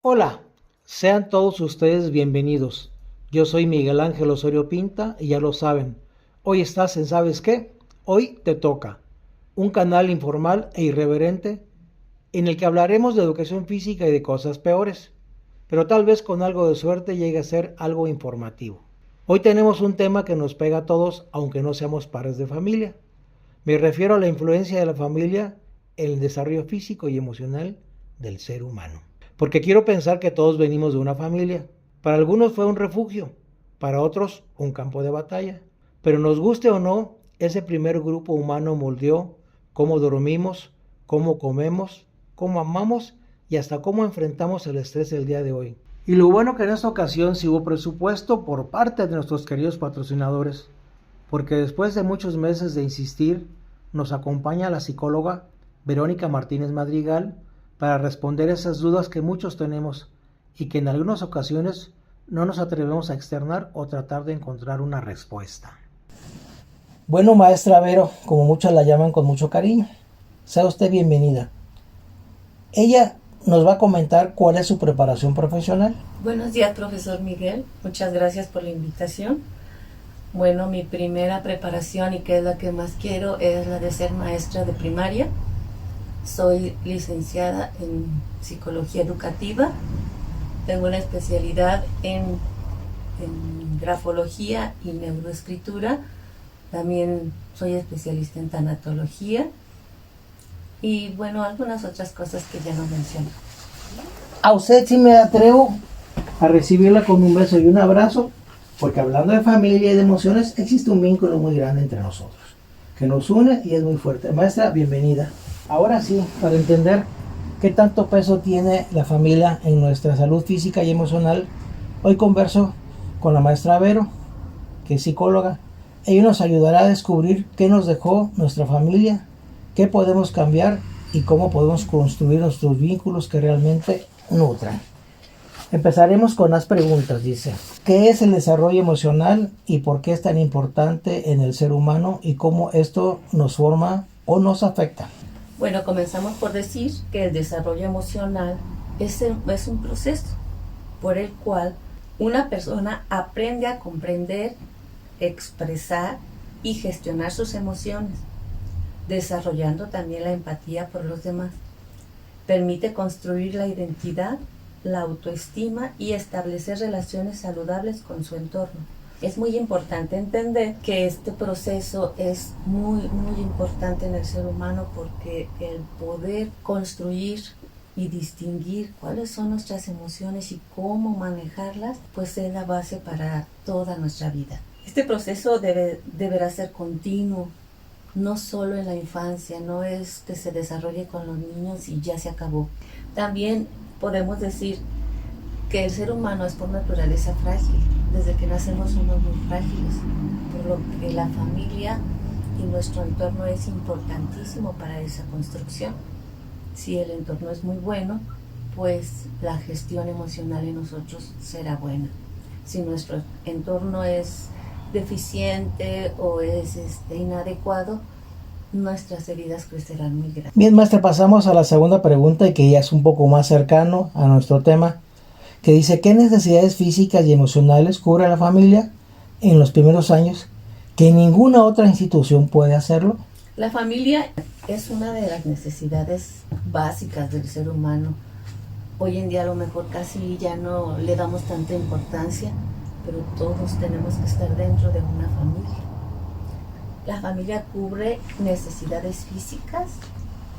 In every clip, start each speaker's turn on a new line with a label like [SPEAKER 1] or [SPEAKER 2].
[SPEAKER 1] Hola, sean todos ustedes bienvenidos. Yo soy Miguel Ángel Osorio Pinta y ya lo saben, hoy estás en ¿Sabes qué? Hoy te toca, un canal informal e irreverente en el que hablaremos de educación física y de cosas peores, pero tal vez con algo de suerte llegue a ser algo informativo. Hoy tenemos un tema que nos pega a todos aunque no seamos padres de familia. Me refiero a la influencia de la familia en el desarrollo físico y emocional del ser humano. Porque quiero pensar que todos venimos de una familia. Para algunos fue un refugio, para otros un campo de batalla. Pero nos guste o no, ese primer grupo humano moldeó cómo dormimos, cómo comemos, cómo amamos y hasta cómo enfrentamos el estrés del día de hoy. Y lo bueno que en esta ocasión sí hubo presupuesto por parte de nuestros queridos patrocinadores, porque después de muchos meses de insistir, nos acompaña la psicóloga Verónica Martínez Madrigal para responder esas dudas que muchos tenemos y que en algunas ocasiones no nos atrevemos a externar o tratar de encontrar una respuesta. Bueno, maestra Vero, como muchos la llaman con mucho cariño, sea usted bienvenida. Ella nos va a comentar cuál es su preparación profesional.
[SPEAKER 2] Buenos días, profesor Miguel. Muchas gracias por la invitación. Bueno, mi primera preparación y que es la que más quiero es la de ser maestra de primaria. Soy licenciada en psicología educativa. Tengo una especialidad en grafología y neuroescritura. También soy especialista en tanatología. Y bueno, algunas otras cosas que ya no menciono.
[SPEAKER 1] A usted sí me atrevo a recibirla con un beso y un abrazo, porque hablando de familia y de emociones, existe un vínculo muy grande entre nosotros, que nos une y es muy fuerte. Maestra, bienvenida. Ahora sí, para entender qué tanto peso tiene la familia en nuestra salud física y emocional, hoy converso con la maestra Vero, que es psicóloga. Ella nos ayudará a descubrir qué nos dejó nuestra familia, qué podemos cambiar y cómo podemos construir nuestros vínculos que realmente nutran. Empezaremos con las preguntas, dice. ¿Qué es el desarrollo emocional y por qué es tan importante en el ser humano y cómo esto nos forma o nos afecta?
[SPEAKER 2] Bueno, comenzamos por decir que el desarrollo emocional es un proceso por el cual una persona aprende a comprender, expresar y gestionar sus emociones, desarrollando también la empatía por los demás. Permite construir la identidad, la autoestima y establecer relaciones saludables con su entorno. Es muy importante entender que este proceso es muy importante en el ser humano porque el poder construir y distinguir cuáles son nuestras emociones y cómo manejarlas, pues es la base para toda nuestra vida. Este proceso deberá ser continuo, no solo en la infancia, no es que se desarrolle con los niños y ya se acabó. También podemos decir que el ser humano es por naturaleza frágil. Desde que nacemos somos muy frágiles, por lo que la familia y nuestro entorno es importantísimo para esa construcción. Si el entorno es muy bueno, pues la gestión emocional en nosotros será buena. Si nuestro entorno es deficiente o es inadecuado, nuestras heridas crecerán muy grandes.
[SPEAKER 1] Bien, maestra, pasamos a la segunda pregunta y que ya es un poco más cercano a nuestro tema, que dice: ¿qué necesidades físicas y emocionales cubre la familia en los primeros años que ninguna otra institución puede hacerlo?
[SPEAKER 2] La familia es una de las necesidades básicas del ser humano. Hoy en día a lo mejor casi ya no le damos tanta importancia, pero todos tenemos que estar dentro de una familia. La familia cubre necesidades físicas,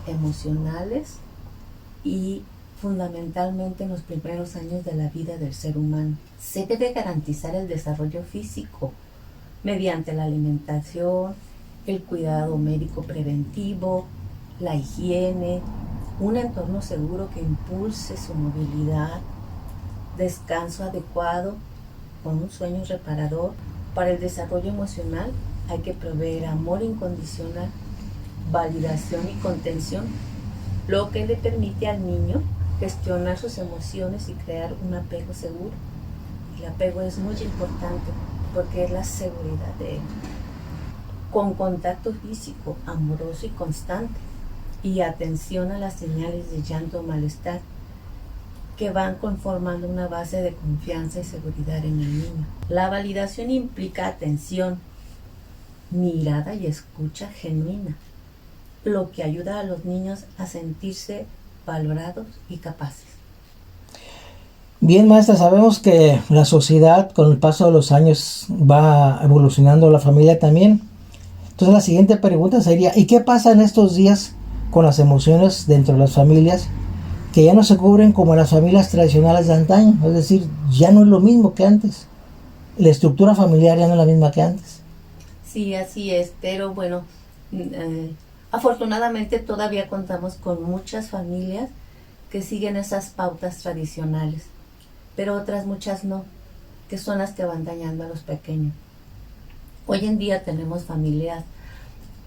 [SPEAKER 2] emocionales y fundamentalmente en los primeros años de la vida del ser humano. Se debe garantizar el desarrollo físico mediante la alimentación, el cuidado médico preventivo, la higiene, un entorno seguro que impulse su movilidad, descanso adecuado, con un sueño reparador. Para el desarrollo emocional hay que proveer amor incondicional, validación y contención, lo que le permite al niño gestionar sus emociones y crear un apego seguro. El apego es muy importante porque es la seguridad de él. Con contacto físico, amoroso y constante, y atención a las señales de llanto o malestar. que van conformando una base de confianza y seguridad en el niño. La validación implica atención, mirada y escucha genuina, lo que ayuda a los niños a sentirse valorados y capaces.
[SPEAKER 1] Bien, maestra, sabemos que la sociedad con el paso de los años va evolucionando, la familia también. Entonces la siguiente pregunta sería, ¿y qué pasa en estos días con las emociones dentro de las familias que ya no se cubren como las familias tradicionales de antaño? Es decir, ya no es lo mismo que antes. La estructura familiar ya no es la misma que antes.
[SPEAKER 2] Sí, así es, pero bueno, afortunadamente todavía contamos con muchas familias que siguen esas pautas tradicionales, pero otras muchas no, que son las que van dañando a los pequeños. Hoy en día tenemos familias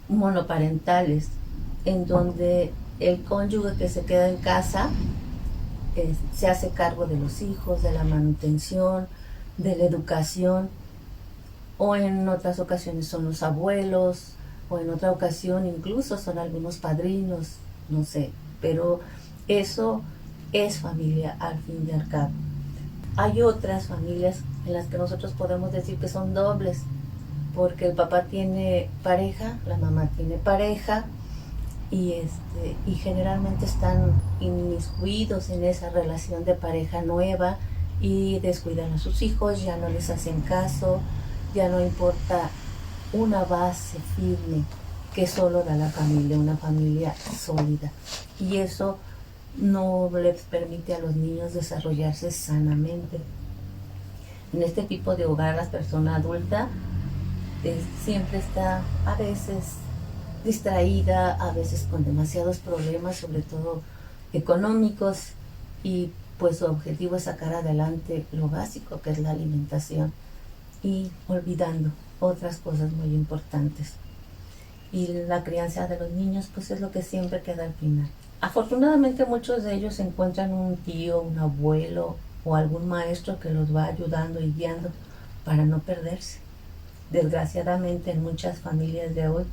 [SPEAKER 2] monoparentales en donde el cónyuge que se queda en casa se hace cargo de los hijos, de la manutención, de la educación, o en otras ocasiones son los abuelos, o en otra ocasión incluso son algunos padrinos, no sé, pero eso es familia al fin y al cabo. Hay otras familias en las que nosotros podemos decir que son dobles, porque el papá tiene pareja, la mamá tiene pareja, y generalmente están inmiscuidos en esa relación de pareja nueva y descuidan a sus hijos, ya no les hacen caso, ya no importa una base firme que solo da la familia, una familia sólida. Y eso no les permite a los niños desarrollarse sanamente. En este tipo de hogar, la persona adulta siempre está a veces distraída, a veces con demasiados problemas, sobre todo económicos, y pues su objetivo es sacar adelante lo básico, que es la alimentación, y olvidando otras cosas muy importantes. Y la crianza de los niños pues es lo que siempre queda al final. Afortunadamente muchos de ellos encuentran un tío, un abuelo o algún maestro que los va ayudando y guiando para no perderse. Desgraciadamente en muchas familias de hoy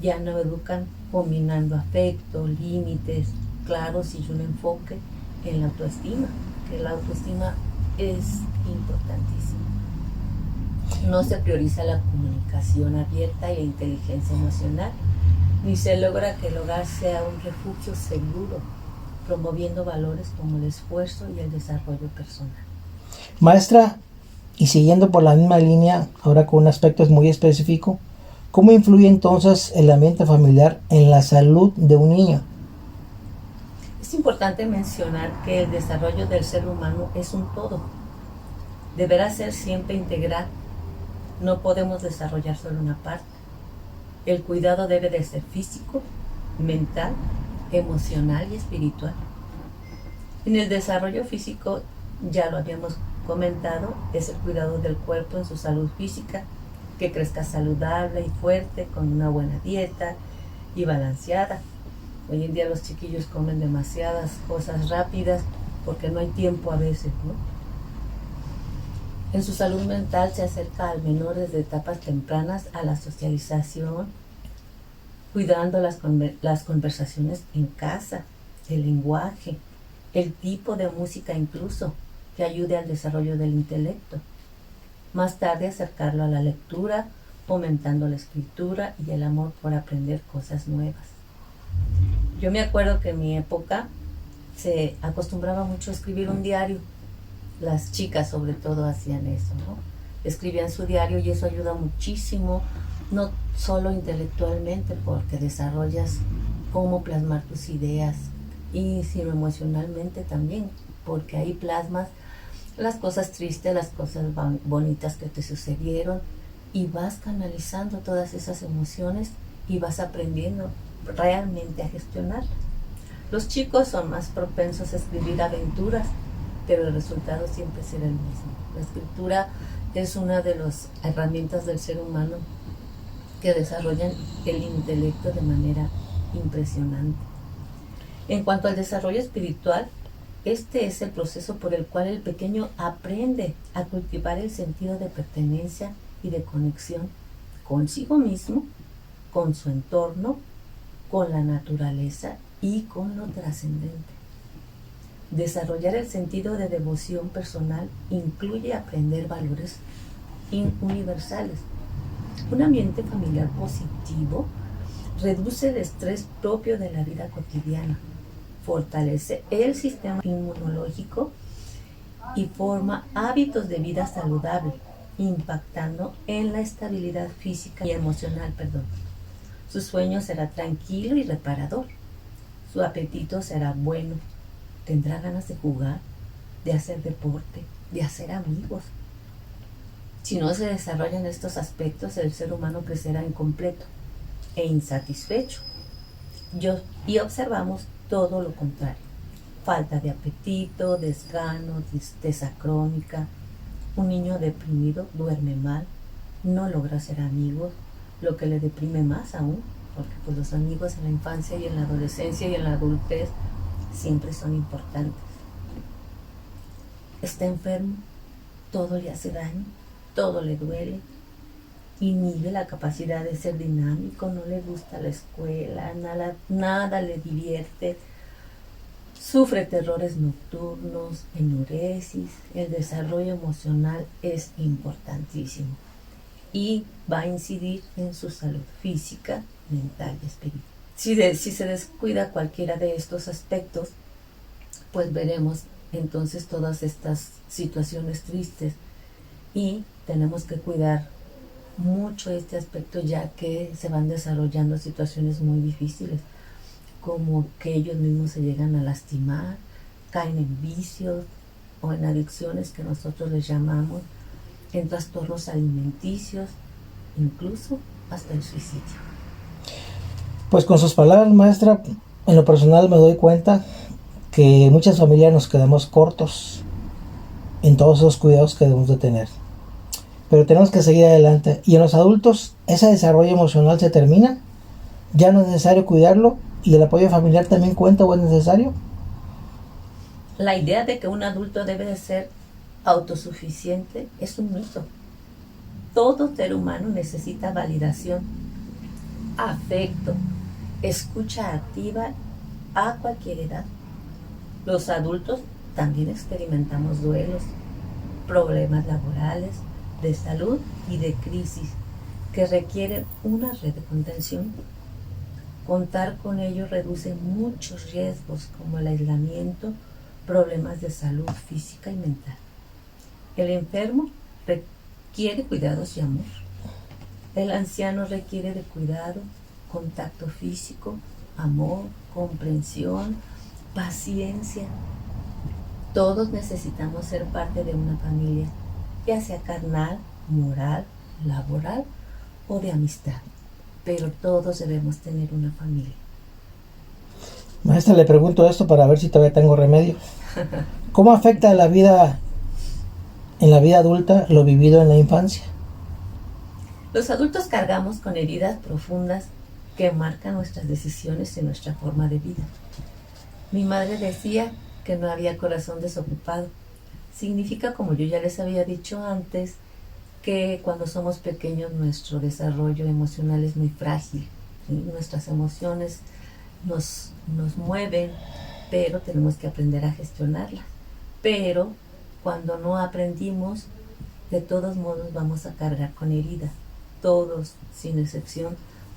[SPEAKER 2] ya no educan combinando afecto, límites claros y un enfoque en la autoestima, que la autoestima es importantísima. No se prioriza la comunicación abierta y la inteligencia emocional, ni se logra que el hogar sea un refugio seguro, promoviendo valores como el esfuerzo y el desarrollo personal.
[SPEAKER 1] Maestra, y siguiendo por la misma línea, ahora con un aspecto muy específico, ¿cómo influye entonces el ambiente familiar en la salud de un niño?
[SPEAKER 2] Es importante mencionar que el desarrollo del ser humano es un todo. Deberá ser siempre integral. No podemos desarrollar solo una parte. El cuidado debe de ser físico, mental, emocional y espiritual. En el desarrollo físico, ya lo habíamos comentado, es el cuidado del cuerpo en su salud física, que crezca saludable y fuerte, con una buena dieta y balanceada. Hoy en día los chiquillos comen demasiadas cosas rápidas porque no hay tiempo a veces, ¿no? En su salud mental se acerca al menor desde etapas tempranas a la socialización, cuidando las conversaciones en casa, el lenguaje, el tipo de música incluso, que ayude al desarrollo del intelecto. Más tarde acercarlo a la lectura, fomentando la escritura y el amor por aprender cosas nuevas. Yo me acuerdo que en mi época se acostumbraba mucho a escribir un diario. Las chicas sobre todo hacían eso, ¿no? Escribían su diario y eso ayuda muchísimo, no solo intelectualmente, porque desarrollas cómo plasmar tus ideas, y sino emocionalmente también, porque ahí plasmas las cosas tristes, las cosas bonitas que te sucedieron, y vas canalizando todas esas emociones y vas aprendiendo realmente a gestionarlas. Los chicos son más propensos a escribir aventuras, pero el resultado siempre será el mismo. La escritura es una de las herramientas del ser humano que desarrollan el intelecto de manera impresionante. En cuanto al desarrollo espiritual, este es el proceso por el cual el pequeño aprende a cultivar el sentido de pertenencia y de conexión consigo mismo, con su entorno, con la naturaleza y con lo trascendente. Desarrollar el sentido de devoción personal incluye aprender valores universales. Un ambiente familiar positivo reduce el estrés propio de la vida cotidiana, fortalece el sistema inmunológico y forma hábitos de vida saludable, impactando en la estabilidad física y emocional. Su sueño será tranquilo y reparador. Su apetito será bueno. Tendrá ganas de jugar, de hacer deporte, de hacer amigos. Si no se desarrollan estos aspectos, el ser humano crecerá incompleto e insatisfecho. Y observamos todo lo contrario. Falta de apetito, desgano, tristeza crónica. Un niño deprimido duerme mal, no logra hacer amigos, lo que le deprime más aún, porque pues, los amigos en la infancia y en la adolescencia y en la adultez siempre son importantes. Está enfermo, todo le hace daño, todo le duele, inhibe la capacidad de ser dinámico, no le gusta la escuela, nada le divierte, sufre terrores nocturnos, enuresis. El desarrollo emocional es importantísimo y va a incidir en su salud física, mental y espiritual. Si se descuida cualquiera de estos aspectos, pues veremos entonces todas estas situaciones tristes y tenemos que cuidar mucho este aspecto, ya que se van desarrollando situaciones muy difíciles, como que ellos mismos se llegan a lastimar, caen en vicios o en adicciones que nosotros les llamamos, en trastornos alimenticios, incluso hasta el suicidio.
[SPEAKER 1] Pues con sus palabras, maestra, en lo personal me doy cuenta que muchas familias nos quedamos cortos en todos esos cuidados que debemos de tener. Pero tenemos que seguir adelante. Y en los adultos, ese desarrollo emocional se termina. Ya no es necesario cuidarlo. ¿Y el apoyo familiar también cuenta o es necesario?
[SPEAKER 2] La idea de que un adulto debe de ser autosuficiente es un mito. Todo ser humano necesita validación, afecto, escucha activa a cualquier edad. Los adultos también experimentamos duelos, problemas laborales, de salud y de crisis que requieren una red de contención. Contar con ello reduce muchos riesgos como el aislamiento, problemas de salud física y mental. El enfermo requiere cuidados y amor. El anciano requiere de cuidado, contacto físico, amor, comprensión, paciencia. Todos necesitamos ser parte de una familia, ya sea carnal, moral, laboral o de amistad. Pero todos debemos tener una familia.
[SPEAKER 1] Maestra, le pregunto esto para ver si todavía tengo remedio. ¿Cómo afecta en la vida adulta lo vivido en la infancia?
[SPEAKER 2] Los adultos cargamos con heridas profundas que marcan nuestras decisiones y nuestra forma de vida. Mi madre decía que no había corazón desocupado. Significa, como yo ya les había dicho antes, que cuando somos pequeños nuestro desarrollo emocional es muy frágil, ¿sí? Nuestras emociones nos mueven, pero tenemos que aprender a gestionarlas. Pero cuando no aprendimos, de todos modos vamos a cargar con heridas. Todos, sin excepción,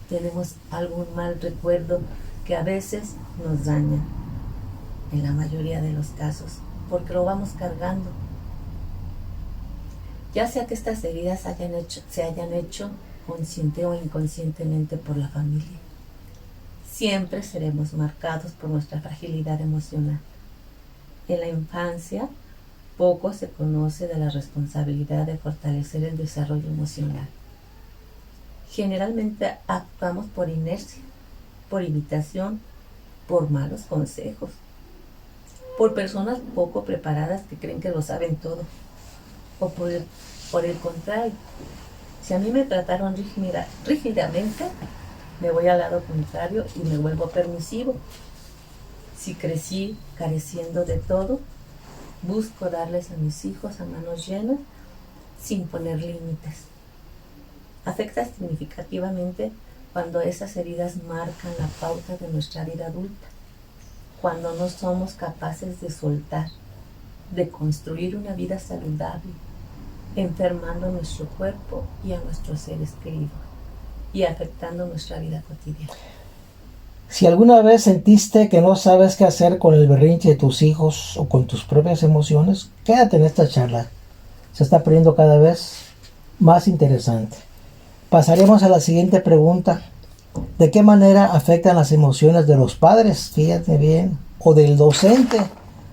[SPEAKER 2] tenemos algún mal recuerdo que a veces nos daña, en la mayoría de los casos, porque lo vamos cargando. Ya sea que estas heridas se hayan hecho consciente o inconscientemente por la familia. Siempre seremos marcados por nuestra fragilidad emocional. En la infancia, poco se conoce de la responsabilidad de fortalecer el desarrollo emocional. Generalmente actuamos por inercia, por imitación, por malos consejos, por personas poco preparadas que creen que lo saben todo, o por el contrario, si a mí me trataron rígidamente, me voy al lado contrario y me vuelvo permisivo. Si crecí careciendo de todo, busco darles a mis hijos a manos llenas sin poner límites. Afecta significativamente cuando esas heridas marcan la pauta de nuestra vida adulta. cuando no somos capaces de soltar, de construir una vida saludable, enfermando nuestro cuerpo y a nuestros seres queridos y afectando nuestra vida cotidiana.
[SPEAKER 1] Si alguna vez sentiste que no sabes qué hacer con el berrinche de tus hijos o con tus propias emociones, quédate en esta charla. Se está poniendo cada vez más interesante. Pasaremos a la siguiente pregunta. ¿De qué manera afectan las emociones de los padres, fíjate bien, o del docente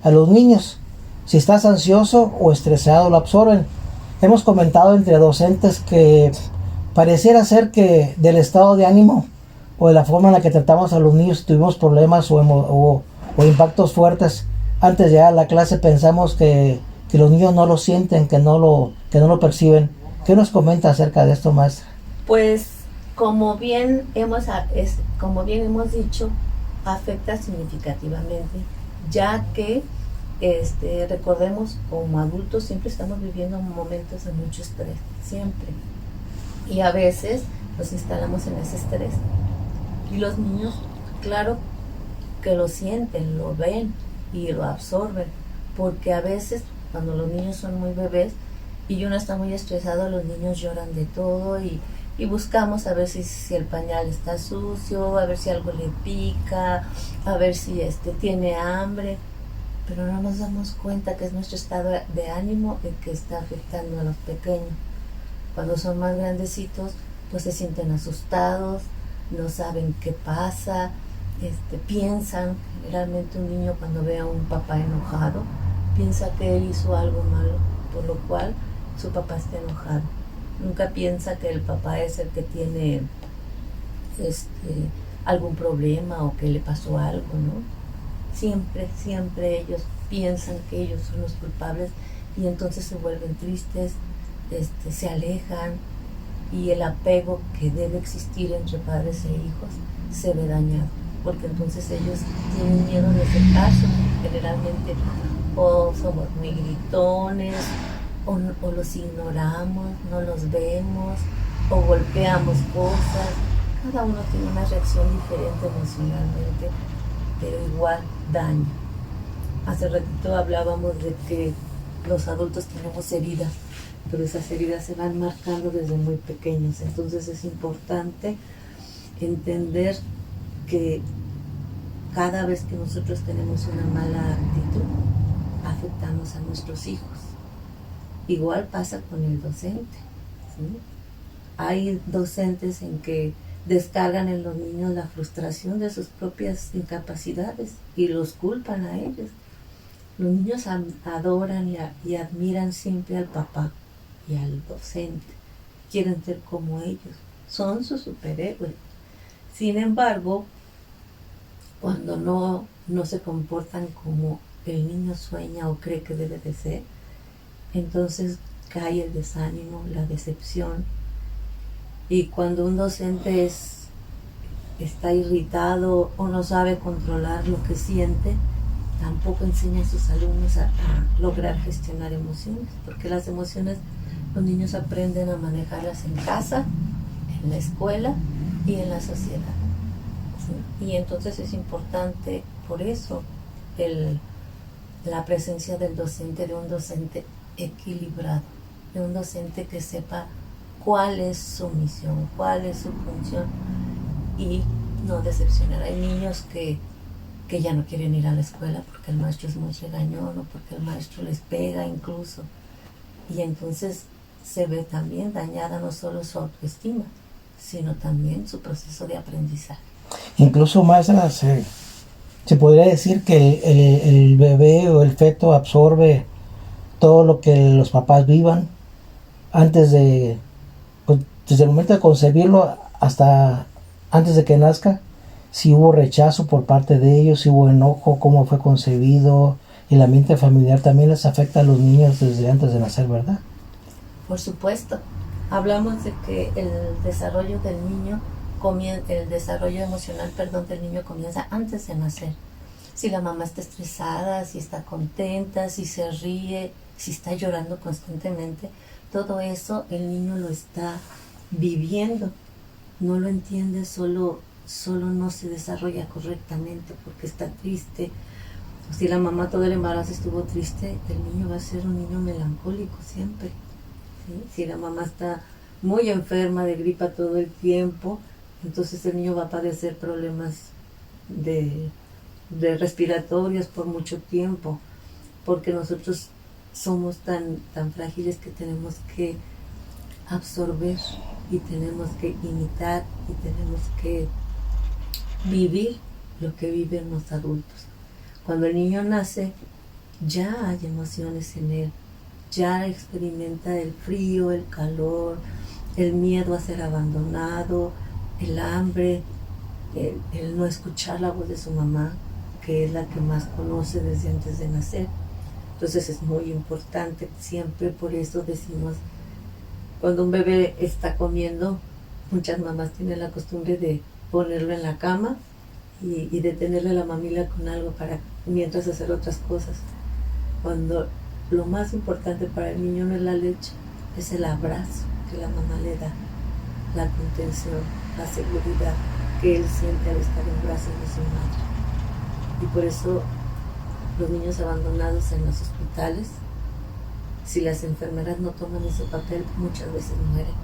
[SPEAKER 1] a los niños? Si estás ansioso o estresado, lo absorben. Hemos comentado entre docentes que pareciera ser que del estado de ánimo o de la forma en la que tratamos a los niños, tuvimos problemas o impactos fuertes antes de llegar a la clase, pensamos que los niños no lo sienten, que no lo perciben. ¿Qué nos comenta acerca de esto, maestra?
[SPEAKER 2] Pues como bien hemos dicho, afecta significativamente, ya que recordemos, como adultos siempre estamos viviendo momentos de mucho estrés, siempre. Y a veces nos instalamos en ese estrés. Y los niños, claro que lo sienten, lo ven y lo absorben, porque a veces cuando los niños son muy bebés y uno está muy estresado, los niños lloran de todo y buscamos a ver si el pañal está sucio, a ver si algo le pica, a ver si tiene hambre, pero no nos damos cuenta que es nuestro estado de ánimo el que está afectando a los pequeños. Cuando son más grandecitos, pues se sienten asustados, no saben qué pasa, piensan, generalmente un niño cuando ve a un papá enojado, piensa que él hizo algo malo, por lo cual su papá está enojado. Nunca piensa que el papá es el que tiene algún problema o que le pasó algo, ¿no? Siempre ellos piensan que ellos son los culpables y entonces se vuelven tristes, se alejan y el apego que debe existir entre padres e hijos se ve dañado, porque entonces ellos tienen miedo de acercarse, generalmente o somos muy gritones, o los ignoramos, no los vemos, o golpeamos cosas. Cada uno tiene una reacción diferente emocionalmente, pero igual daña. Hace ratito hablábamos de que los adultos tenemos heridas, pero esas heridas se van marcando desde muy pequeños. Entonces es importante entender que cada vez que nosotros tenemos una mala actitud, afectamos a nuestros hijos. Igual pasa con el docente, ¿sí? Hay docentes en que descargan en los niños la frustración de sus propias incapacidades y los culpan a ellos. Los niños adoran y admiran siempre al papá y al docente. Quieren ser como ellos. Son sus superhéroes. Sin embargo, cuando no se comportan como el niño sueña o cree que debe de ser, entonces cae el desánimo, la decepción. Y cuando un docente está irritado o no sabe controlar lo que siente, tampoco enseña a sus alumnos a lograr gestionar emociones, porque las emociones los niños aprenden a manejarlas en casa, en la escuela y en la sociedad, ¿sí? Y entonces es importante, por eso, la presencia del docente, de un docente equilibrado, de un docente que sepa cuál es su misión, cuál es su función y no decepcionar. Hay niños que ya no quieren ir a la escuela porque el maestro es muy regañón o porque el maestro les pega incluso, y entonces se ve también dañada no solo su autoestima, sino también su proceso de aprendizaje.
[SPEAKER 1] Incluso, maestra, se podría decir que el bebé o el feto absorbe todo lo que los papás vivan desde el momento de concebirlo hasta antes de que nazca. Si hubo rechazo por parte de ellos, si hubo enojo, cómo fue concebido, el ambiente familiar también les afecta a los niños desde antes de nacer, ¿verdad?
[SPEAKER 2] Por supuesto. Hablamos de que el desarrollo emocional del niño comienza antes de nacer. Si la mamá está estresada, si está contenta, si se ríe, si está llorando constantemente, todo eso el niño lo está viviendo. No lo entiende solo solo no se desarrolla correctamente porque está triste. Si la mamá todo el embarazo estuvo triste, el niño va a ser un niño melancólico siempre, ¿sí? Si la mamá está muy enferma de gripa todo el tiempo, entonces el niño va a padecer problemas de respiratorios por mucho tiempo, porque nosotros somos tan frágiles que tenemos que absorber y tenemos que imitar y tenemos que vivir lo que viven los adultos. Cuando el niño nace, ya hay emociones en él, ya experimenta el frío, el calor, el miedo a ser abandonado, el hambre, el no escuchar la voz de su mamá, que es la que más conoce desde antes de nacer. Entonces es muy importante, siempre por eso decimos, cuando un bebé está comiendo, muchas mamás tienen la costumbre de ponerlo en la cama y de tenerle la mamila con algo para mientras hacer otras cosas. Cuando lo más importante para el niño no es la leche, es el abrazo que la mamá le da, la contención, la seguridad que él siente al estar en brazos de su madre. Y por eso los niños abandonados en los hospitales, si las enfermeras no toman ese papel, muchas veces mueren,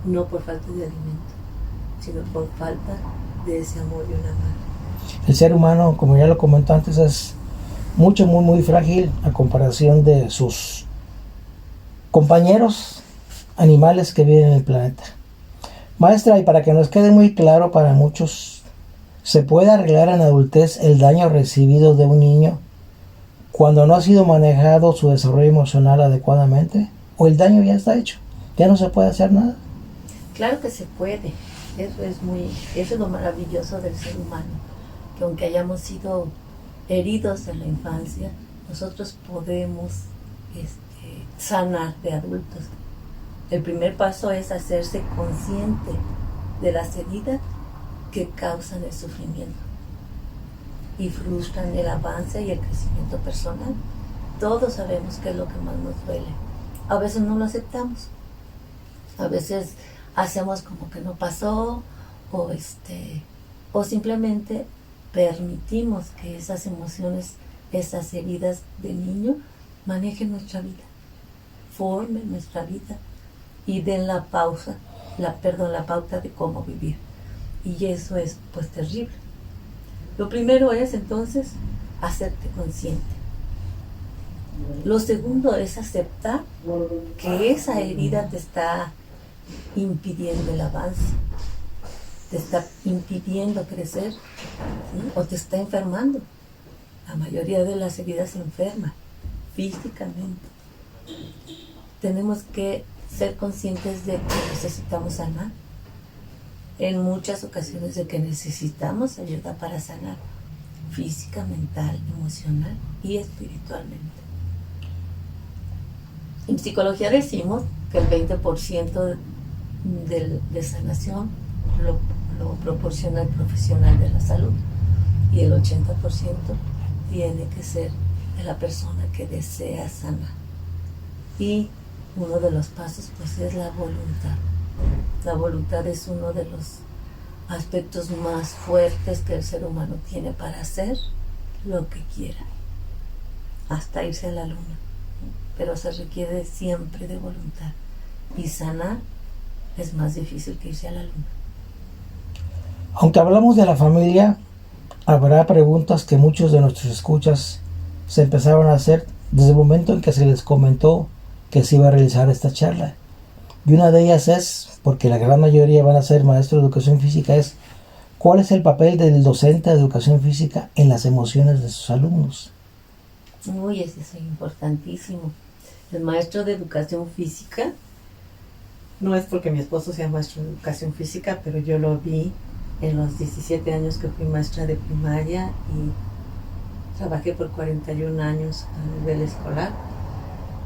[SPEAKER 2] no por falta de alimento, sino por falta de ese amor de una madre.
[SPEAKER 1] El ser humano, como ya lo comenté antes, es muy frágil a comparación de sus compañeros animales que viven en el planeta. Maestra, y para que nos quede muy claro para muchos, ¿se puede arreglar en adultez el daño recibido de un niño cuando no ha sido manejado su desarrollo emocional adecuadamente? ¿O el daño ya está hecho? ¿Ya no se puede hacer nada?
[SPEAKER 2] Claro que se puede. Eso es lo maravilloso del ser humano, que aunque hayamos sido heridos en la infancia, nosotros podemos sanar de adultos. El primer paso es hacerse consciente de las heridas que causan el sufrimiento y frustran el avance y el crecimiento personal. Todos sabemos qué es lo que más nos duele. A veces no lo aceptamos, a veces hacemos como que no pasó, o simplemente permitimos que esas emociones, esas heridas de niño manejen nuestra vida, formen nuestra vida y den la pauta de cómo vivir. Y eso es pues terrible. Lo primero es entonces hacerte consciente. Lo segundo es aceptar que esa herida te está impidiendo el avance, te está impidiendo crecer, ¿sí? O te está enfermando. La mayoría de las heridas se enferman físicamente. Tenemos que ser conscientes de que necesitamos sanar. En muchas ocasiones de que necesitamos ayuda para sanar física, mental, emocional y espiritualmente. En psicología decimos que el 20% de sanación lo proporciona el profesional de la salud y el 80% tiene que ser de la persona que desea sanar. Y uno de los pasos pues es la voluntad. La voluntad es uno de los aspectos más fuertes que el ser humano tiene para hacer lo que quiera, hasta irse a la luna. Pero se requiere siempre de voluntad. Y sanar es más difícil que irse a la luna.
[SPEAKER 1] Aunque hablamos de la familia, habrá preguntas que muchos de nuestros escuchas se empezaron a hacer desde el momento en que se les comentó que se iba a realizar esta charla. Y una de ellas es, porque la gran mayoría van a ser maestros de educación física, es ¿cuál es el papel del docente de educación física en las emociones de sus alumnos?
[SPEAKER 2] Uy, eso es importantísimo. El maestro de educación física, no es porque mi esposo sea maestro de educación física, pero yo lo vi en los 17 años que fui maestra de primaria y trabajé por 41 años a nivel escolar.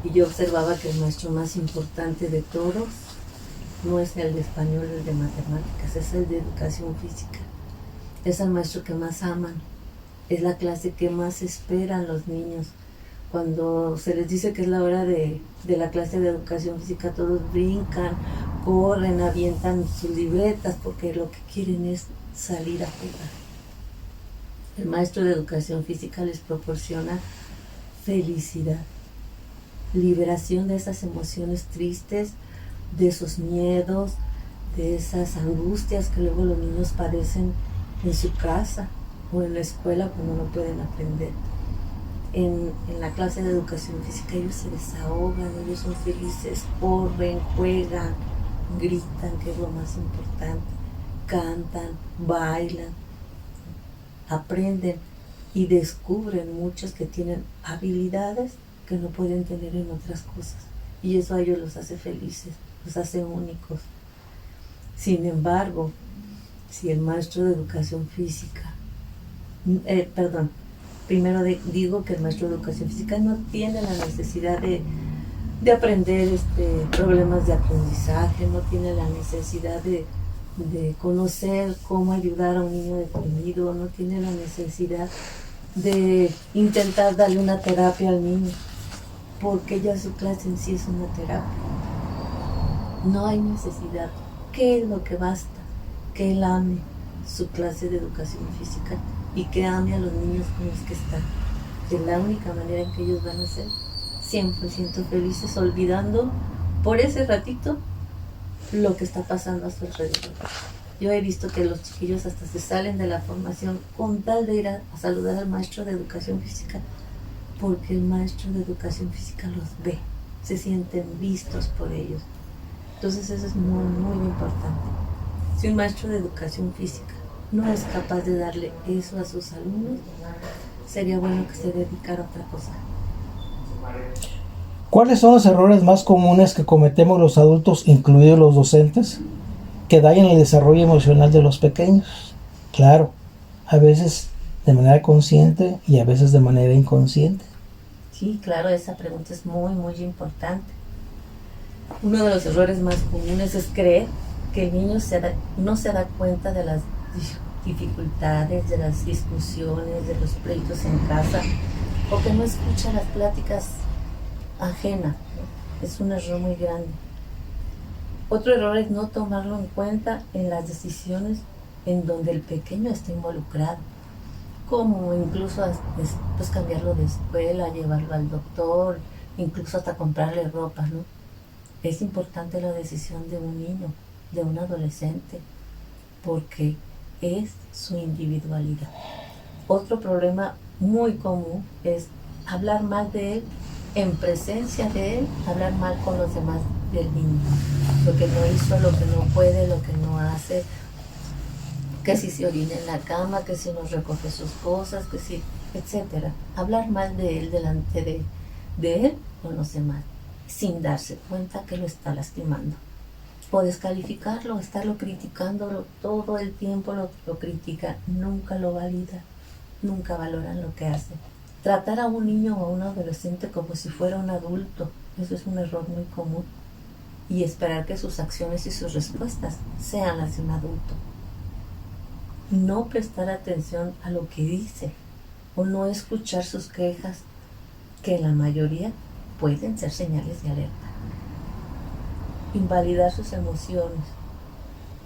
[SPEAKER 2] Y yo observaba que el maestro más importante de todos no es el de español, el de matemáticas, es el de educación física. Es el maestro que más aman, es la clase que más esperan los niños. Cuando se les dice que es la hora de la clase de educación física, todos brincan, corren, avientan sus libretas, porque lo que quieren es salir a jugar. El maestro de educación física les proporciona felicidad, liberación de esas emociones tristes, de esos miedos, de esas angustias que luego los niños padecen en su casa o en la escuela cuando no pueden aprender. En la clase de educación física ellos se desahogan, ellos son felices, corren, juegan, gritan, que es lo más importante, cantan, bailan, aprenden y descubren muchos que tienen habilidades que no pueden tener en otras cosas, y eso a ellos los hace felices, los hace únicos. Sin embargo, si el maestro de educación física, digo que el maestro de educación física no tiene la necesidad de aprender problemas de aprendizaje, no tiene la necesidad de conocer cómo ayudar a un niño deprimido, no tiene la necesidad de intentar darle una terapia al niño, porque ya su clase en sí es una terapia. No hay necesidad. ¿Qué es lo que basta? Que él ame su clase de educación física y que ame a los niños con los que está. Es la única manera en que ellos van a ser 100% felices, olvidando por ese ratito lo que está pasando a su alrededor. Yo he visto que los chiquillos hasta se salen de la formación con tal de ir a saludar al maestro de educación física, porque el maestro de educación física los ve, se sienten vistos por ellos. Entonces eso es muy, muy importante. Si un maestro de educación física no es capaz de darle eso a sus alumnos, sería bueno que se dedicara a otra cosa.
[SPEAKER 1] ¿Cuáles son los errores más comunes que cometemos los adultos, incluidos los docentes, que dañan el desarrollo emocional de los pequeños? Claro, a veces de manera consciente y a veces de manera inconsciente.
[SPEAKER 2] Sí, claro, esa pregunta es muy, muy importante. Uno de los errores más comunes es creer que el niño no se da cuenta de las dificultades, de las discusiones, de los pleitos en casa, o que no escucha las pláticas ajenas. Es un error muy grande. Otro error es no tomarlo en cuenta en las decisiones en donde el pequeño está involucrado, como incluso pues cambiarlo de escuela, llevarlo al doctor, incluso hasta comprarle ropa, ¿no? Es importante la decisión de un niño, de un adolescente, porque es su individualidad. Otro problema muy común es hablar mal de él, en presencia de él, hablar mal con los demás del niño. Lo que no hizo, lo que no puede, lo que no hace, que si se orina en la cama, que si no recoge sus cosas, que si, etcétera. Hablar mal de él delante de él con los demás, sin darse cuenta que lo está lastimando. O descalificarlo, estarlo criticándolo todo el tiempo, lo critica, nunca lo valida, nunca valoran lo que hace. Tratar a un niño o a un adolescente como si fuera un adulto, eso es un error muy común. Y esperar que sus acciones y sus respuestas sean las de un adulto. No prestar atención a lo que dice o no escuchar sus quejas, que en la mayoría pueden ser señales de alerta. Invalidar sus emociones,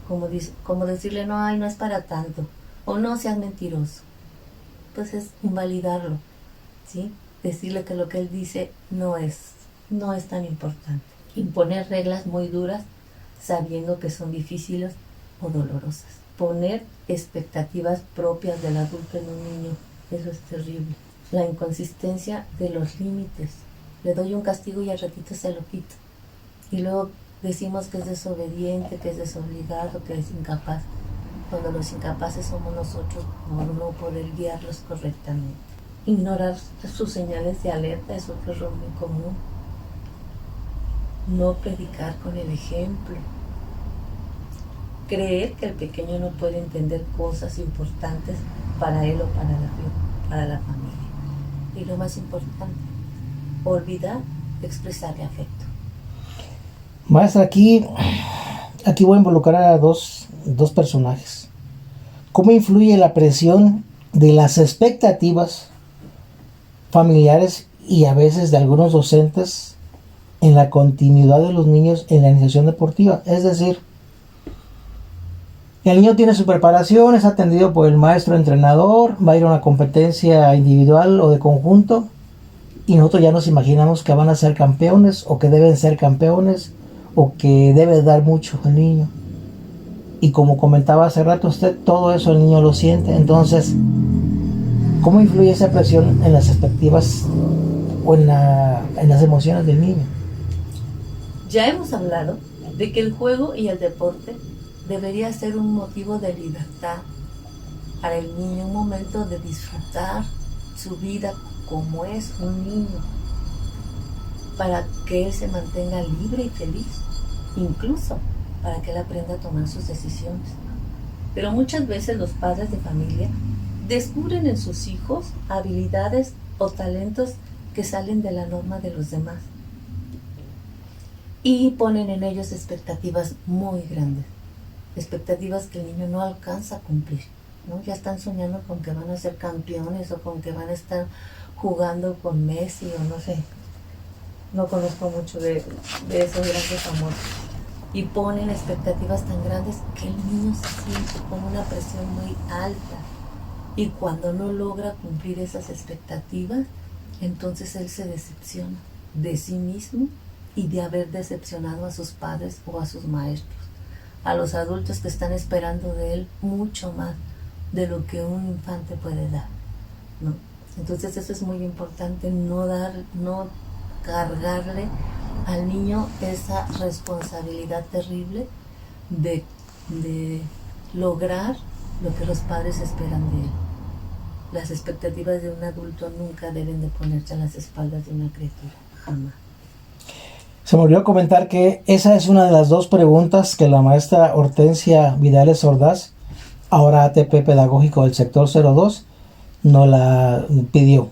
[SPEAKER 2] como decirle no, ay, no es para tanto, o no seas mentiroso. Pues es invalidarlo, ¿sí? Decirle que lo que él dice no es tan importante. Imponer reglas muy duras sabiendo que son difíciles o dolorosas. Poner expectativas propias del adulto en un niño, eso es terrible. La inconsistencia de los límites. Le doy un castigo y al ratito se lo quito. Y luego decimos que es desobediente, que es desobligado, que es incapaz, cuando los incapaces somos nosotros por no poder guiarlos correctamente. Ignorar sus señales de alerta es otro error muy común. No predicar con el ejemplo. Creer que el pequeño no puede entender cosas importantes para él o para la familia. Y lo más importante, olvidar expresarle afecto.
[SPEAKER 1] Maestra, aquí voy a involucrar a dos personajes. ¿Cómo influye la presión de las expectativas familiares y a veces de algunos docentes en la continuidad de los niños en la iniciación deportiva? Es decir, El niño tiene su preparación, es atendido por el maestro entrenador, va a ir a una competencia individual o de conjunto y nosotros ya nos imaginamos que van a ser campeones o que deben ser campeones o que debe dar mucho el niño. Y como comentaba hace rato usted, todo eso el niño lo siente. Entonces, ¿cómo influye esa presión en las expectativas o en las emociones del niño?
[SPEAKER 2] Ya hemos hablado de que el juego y el deporte debería ser un motivo de libertad para el niño, un momento de disfrutar su vida como es un niño, para que él se mantenga libre y feliz, incluso para que él aprenda a tomar sus decisiones. Pero muchas veces los padres de familia descubren en sus hijos habilidades o talentos que salen de la norma de los demás y ponen en ellos expectativas muy grandes, expectativas que el niño no alcanza a cumplir, ¿no? Ya están soñando con que van a ser campeones o con que van a estar jugando con Messi o no sé, no conozco mucho de esos grandes famosos, y ponen expectativas tan grandes que el niño se siente con una presión muy alta, y cuando no logra cumplir esas expectativas, entonces él se decepciona de sí mismo y de haber decepcionado a sus padres o a sus maestros, a los adultos que están esperando de él mucho más de lo que un infante puede dar, ¿no? Entonces eso es muy importante, no cargarle al niño esa responsabilidad terrible de lograr lo que los padres esperan de él. Las expectativas de un adulto nunca deben de ponerse a las espaldas de una criatura, jamás.
[SPEAKER 1] Se me olvidó comentar que esa es una de las 2 preguntas que la maestra Hortensia Vidales Ordaz, ahora ATP pedagógico del sector 02, nos la pidió.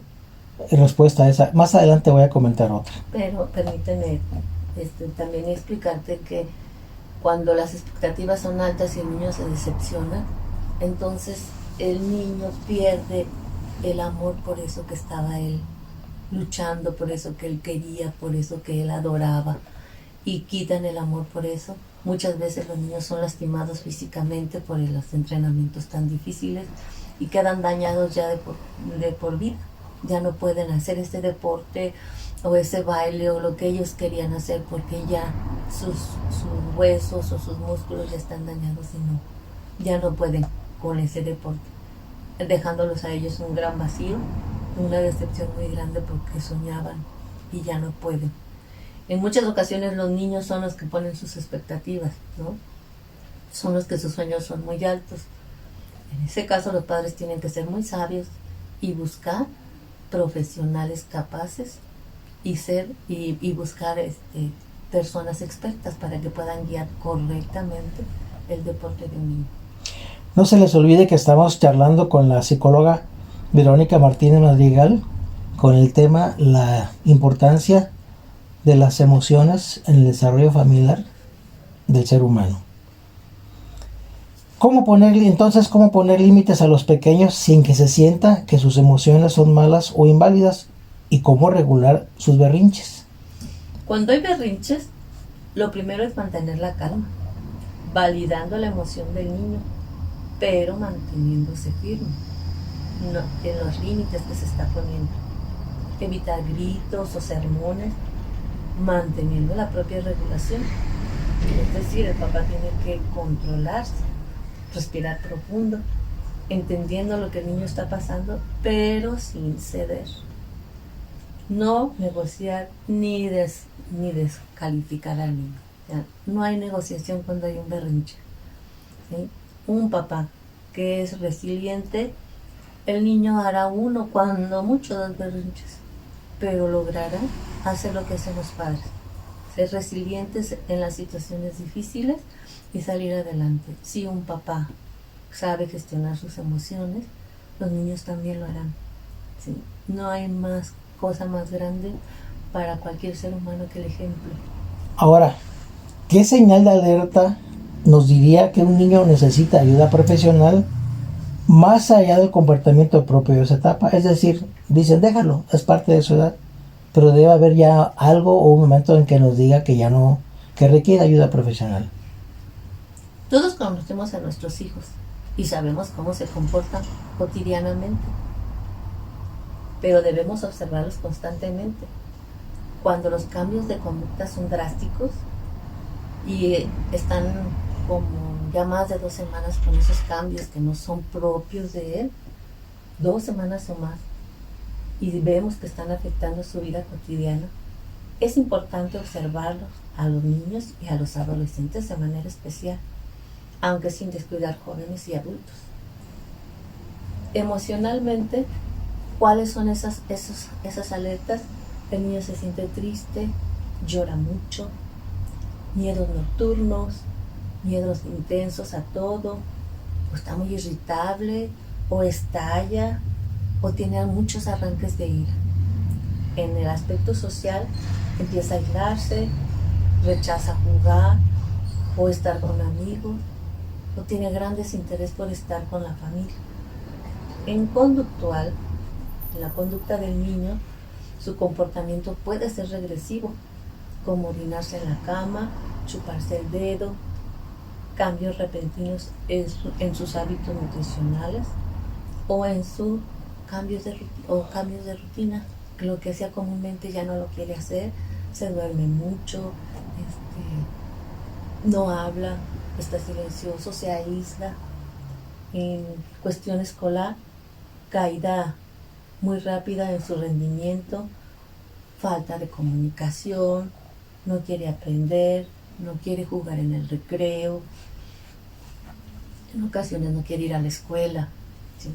[SPEAKER 1] En respuesta a esa, más adelante voy a comentar otra.
[SPEAKER 2] Pero permíteme también explicarte que cuando las expectativas son altas y el niño se decepciona, entonces el niño pierde el amor por eso que estaba él luchando, por eso que él quería, por eso que él adoraba, y quitan el amor por eso. Muchas veces los niños son lastimados físicamente por los entrenamientos tan difíciles y quedan dañados ya de por vida. Ya no pueden hacer ese deporte o ese baile o lo que ellos querían hacer porque ya sus huesos o sus músculos ya están dañados y ya no pueden con ese deporte, dejándolos a ellos un gran vacío, una decepción muy grande porque soñaban y ya no pueden. En muchas ocasiones los niños son los que ponen sus expectativas, ¿no? Son los que sus sueños son muy altos. En ese caso los padres tienen que ser muy sabios y buscar profesionales capaces y buscar personas expertas para que puedan guiar correctamente el deporte de un niño.
[SPEAKER 1] No se les olvide que estamos charlando con la psicóloga Verónica Martínez Madrigal con el tema la importancia de las emociones en el desarrollo familiar del ser humano. ¿Cómo poner límites a los pequeños sin que se sienta que sus emociones son malas o inválidas? ¿Y cómo regular sus berrinches?
[SPEAKER 2] Cuando hay berrinches, lo primero es mantener la calma, validando la emoción del niño, pero manteniéndose firme en los límites que se está poniendo. Evitar gritos o sermones, manteniendo la propia regulación. Es decir, el papá tiene que controlarse, respirar profundo, entendiendo lo que el niño está pasando, pero sin ceder. No negociar ni descalificar al niño. ¿Ya? No hay negociación cuando hay un berrinche, ¿sí? Un papá que es resiliente, el niño hará uno, cuando mucho, 2 berrinches, pero logrará hacer lo que hacen los padres, ser resilientes en las situaciones difíciles y salir adelante. Si un papá sabe gestionar sus emociones, los niños también lo harán, ¿sí? No hay cosa más grande para cualquier ser humano que el ejemplo.
[SPEAKER 1] Ahora, ¿qué señal de alerta nos diría que un niño necesita ayuda profesional más allá del comportamiento propio de esa etapa? Es decir, dicen, déjalo, es parte de su edad, pero debe haber ya algo o un momento en que nos diga que ya no, que requiere ayuda profesional.
[SPEAKER 2] Todos conocemos a nuestros hijos y sabemos cómo se comportan cotidianamente, pero debemos observarlos constantemente. Cuando los cambios de conducta son drásticos y están como ya más de 2 semanas con esos cambios que no son propios de él, 2 semanas o más, y vemos que están afectando su vida cotidiana, es importante observarlos a los niños y a los adolescentes de manera especial, aunque sin descuidar jóvenes y adultos. Emocionalmente, ¿cuáles son esas alertas? El niño se siente triste, llora mucho, miedos nocturnos, miedos intensos a todo, o está muy irritable, o estalla, o tiene muchos arranques de ira. En el aspecto social, empieza a aislarse, rechaza jugar, o estar con amigos, o tiene gran desinterés por estar con la familia. En conductual, en la conducta del niño, su comportamiento puede ser regresivo, como orinarse en la cama, chuparse el dedo, cambios repentinos en sus hábitos nutricionales o en sus cambios de rutina, que lo que hacía comúnmente ya no lo quiere hacer, se duerme mucho, no habla, está silencioso, se aísla. En cuestión escolar, caída muy rápida en su rendimiento, falta de comunicación, no quiere aprender, no quiere jugar en el recreo, en ocasiones no quiere ir a la escuela, ¿sí?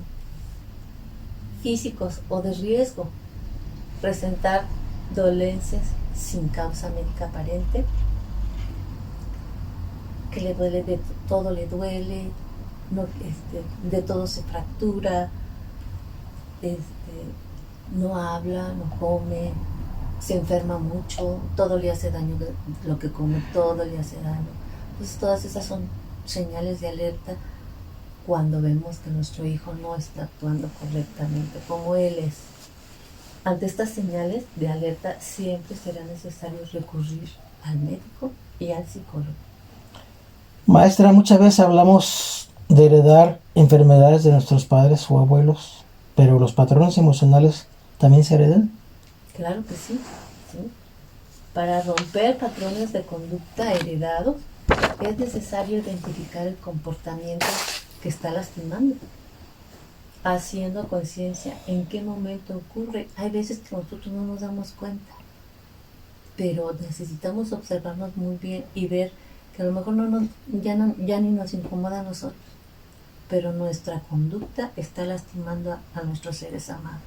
[SPEAKER 2] Físicos o de riesgo, presentar dolencias sin causa médica aparente, que le duele, de todo le duele, no, de todo se fractura, no habla, no come, se enferma mucho, todo le hace daño, lo que come, todo le hace daño. Entonces todas esas son señales de alerta cuando vemos que nuestro hijo no está actuando correctamente como él es. Ante estas señales de alerta siempre será necesario recurrir al médico y al psicólogo.
[SPEAKER 1] Maestra, muchas veces hablamos de heredar enfermedades de nuestros padres o abuelos, pero los patrones emocionales también se heredan.
[SPEAKER 2] Claro que sí, ¿sí? Para romper patrones de conducta heredados es necesario identificar el comportamiento que está lastimando, haciendo conciencia en qué momento ocurre. Hay veces que nosotros no nos damos cuenta, pero necesitamos observarnos muy bien y ver que a lo mejor ya ni nos incomoda a nosotros, pero nuestra conducta está lastimando a nuestros seres amados.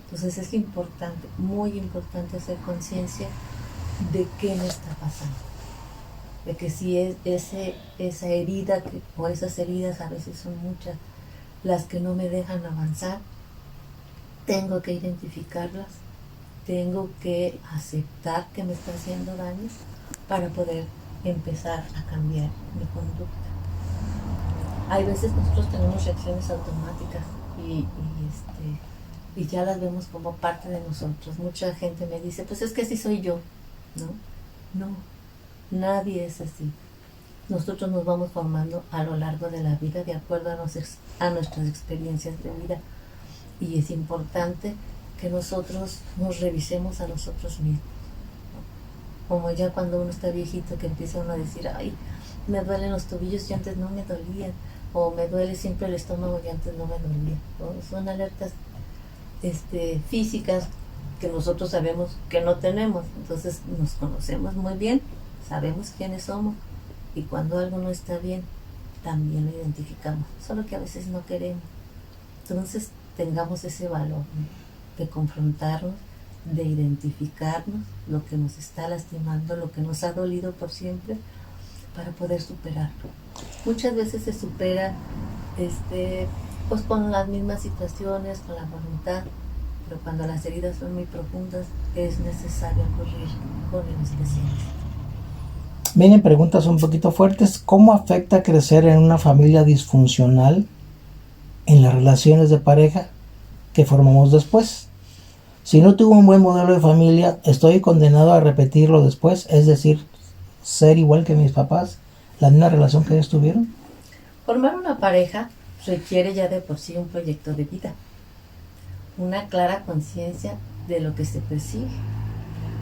[SPEAKER 2] Entonces es importante, muy importante hacer conciencia de qué me está pasando, de que si es esa herida o esas heridas, a veces son muchas, las que no me dejan avanzar, tengo que identificarlas, tengo que aceptar que me está haciendo daño para poder empezar a cambiar mi conducta. Hay veces nosotros tenemos reacciones automáticas y ya las vemos como parte de nosotros. Mucha gente me dice, pues es que así soy yo, ¿no? No, nadie es así. Nosotros nos vamos formando a lo largo de la vida de acuerdo a nuestras experiencias de vida, y es importante que nosotros nos revisemos a nosotros mismos, ¿no? Como ya cuando uno está viejito, que empieza uno a decir, ay, me duelen los tobillos y antes no me dolían, o me duele siempre el estómago y antes no me dolía, ¿no? Son alertas físicas que nosotros sabemos que no tenemos. Entonces nos conocemos muy bien, sabemos quiénes somos, y cuando algo no está bien también lo identificamos, solo que a veces no queremos. Entonces tengamos ese valor, ¿no? De confrontarnos, de identificarnos lo que nos está lastimando, lo que nos ha dolido por siempre, para poder superarlo. Muchas veces se supera pues con las mismas situaciones, con la voluntad, pero cuando las heridas son muy profundas es necesario acudir con el especialista.
[SPEAKER 1] Vienen preguntas un poquito fuertes. ¿Cómo afecta crecer en una familia disfuncional en las relaciones de pareja que formamos después? Si no tuve un buen modelo de familia, estoy condenado a repetirlo después, es decir, ser igual que mis papás, la misma relación que ellos tuvieron?
[SPEAKER 2] Formar una pareja requiere ya de por sí un proyecto de vida, una clara conciencia de lo que se persigue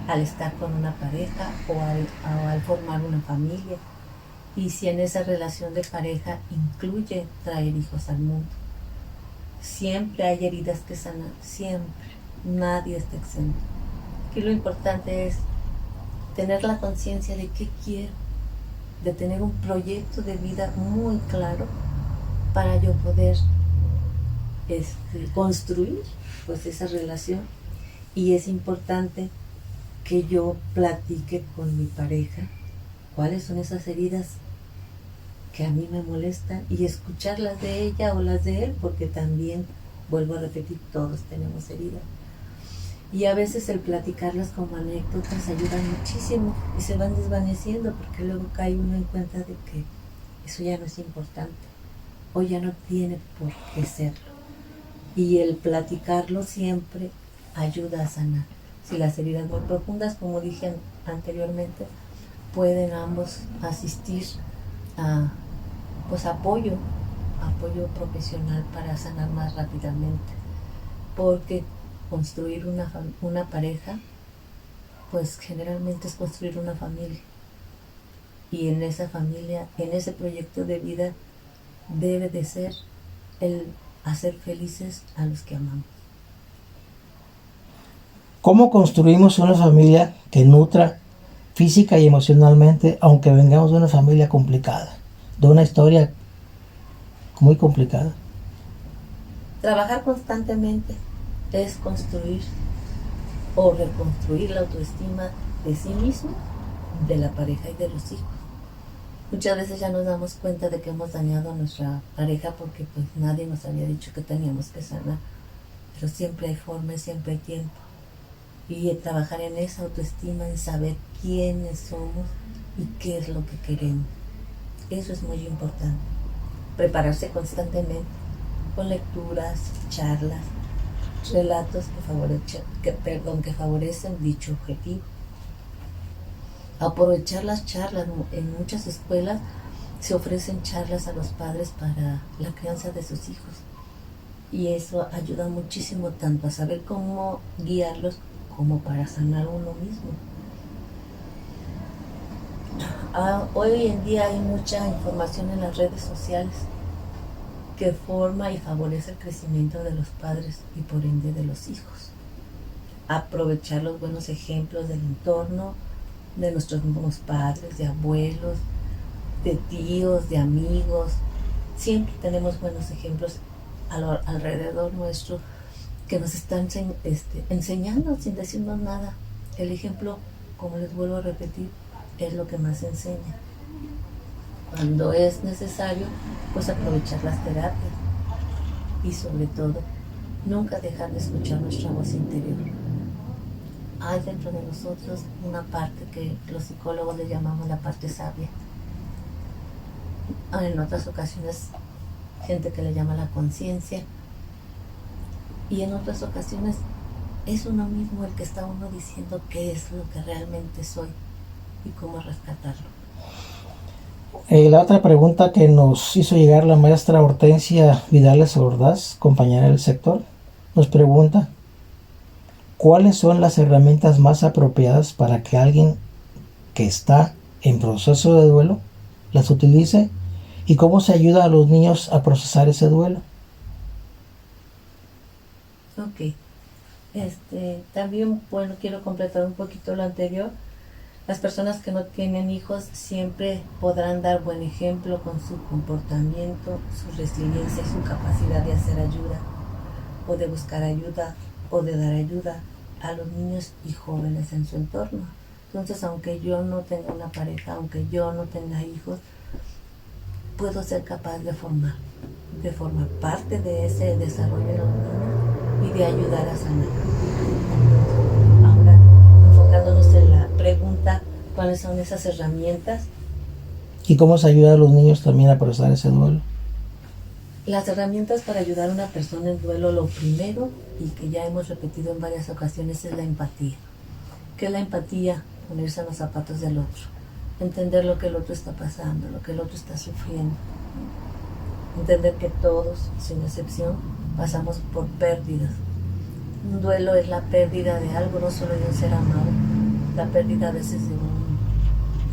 [SPEAKER 2] al estar con una pareja o al formar una familia, y si en esa relación de pareja incluye traer hijos al mundo. Siempre hay heridas que sanar, siempre, nadie está exento. Aquí lo importante es tener la conciencia de qué quiero, de tener un proyecto de vida muy claro para yo poder construir pues esa relación. Y es importante que yo platique con mi pareja cuáles son esas heridas que a mí me molestan y escuchar las de ella o las de él, porque también, vuelvo a repetir, todos tenemos heridas. Y a veces el platicarlas como anécdotas ayuda muchísimo y se van desvaneciendo, porque luego cae uno en cuenta de que eso ya no es importante o ya no tiene por qué serlo. Y el platicarlo siempre ayuda a sanar. Si las heridas muy profundas, como dije anteriormente, pueden ambos asistir a pues apoyo profesional para sanar más rápidamente, porque construir una pareja pues generalmente es construir una familia, y en esa familia, en ese proyecto de vida debe de ser el hacer felices a los que amamos.
[SPEAKER 1] ¿Cómo construimos una familia que nutra física y emocionalmente, aunque vengamos de una familia complicada, de una historia muy complicada?
[SPEAKER 2] Trabajar constantemente es construir o reconstruir la autoestima de sí mismo, de la pareja y de los hijos. Muchas veces ya nos damos cuenta de que hemos dañado a nuestra pareja porque pues nadie nos había dicho que teníamos que sanar, pero siempre hay forma, siempre hay tiempo. Y trabajar en esa autoestima, en saber quiénes somos y qué es lo que queremos. Eso es muy importante. Prepararse constantemente con lecturas, charlas, relatos que favorecen dicho objetivo. Aprovechar las charlas. En muchas escuelas se ofrecen charlas a los padres para la crianza de sus hijos. Y eso ayuda muchísimo tanto a saber cómo guiarlos como para sanar uno mismo. Hoy en día hay mucha información en las redes sociales que forma y favorece el crecimiento de los padres y por ende de los hijos. Aprovechar los buenos ejemplos del entorno, de nuestros mismos padres, de abuelos, de tíos, de amigos. Siempre tenemos buenos ejemplos alrededor nuestro que nos están enseñando sin decirnos nada. El ejemplo, como les vuelvo a repetir, es lo que más enseña. Cuando es necesario, pues aprovechar las terapias y sobre todo, nunca dejar de escuchar nuestra voz interior. Hay dentro de nosotros una parte que los psicólogos le llamamos la parte sabia. En otras ocasiones, gente que le llama la conciencia. Y en otras ocasiones es uno mismo el que está uno diciendo qué es lo que realmente soy y cómo rescatarlo.
[SPEAKER 1] La otra pregunta que nos hizo llegar la maestra Hortensia Vidales Ordaz, compañera del sector, nos pregunta: ¿cuáles son las herramientas más apropiadas para que alguien que está en proceso de duelo las utilice? ¿Y cómo se ayuda a los niños a procesar ese duelo?
[SPEAKER 2] Ok. También, bueno, quiero completar un poquito lo anterior. Las personas que no tienen hijos siempre podrán dar buen ejemplo con su comportamiento, su resiliencia y su capacidad de hacer ayuda, o de buscar ayuda, o de dar ayuda a los niños y jóvenes en su entorno. Entonces, aunque yo no tenga una pareja, aunque yo no tenga hijos, puedo ser capaz de formar parte de ese desarrollo de los niños y de ayudar a sanar. Ahora, enfocándonos en la pregunta, ¿cuáles son esas herramientas?
[SPEAKER 1] ¿Y cómo se ayuda a los niños también a procesar ese duelo?
[SPEAKER 2] Las herramientas para ayudar a una persona en duelo, lo primero, y que ya hemos repetido en varias ocasiones, es la empatía. ¿Qué es la empatía? Ponerse en los zapatos del otro. entender lo que el otro está pasando, lo que el otro está sufriendo. Entender que todos, sin excepción, pasamos por pérdidas. Un duelo es la pérdida de algo, no solo de un ser amado, la pérdida a veces de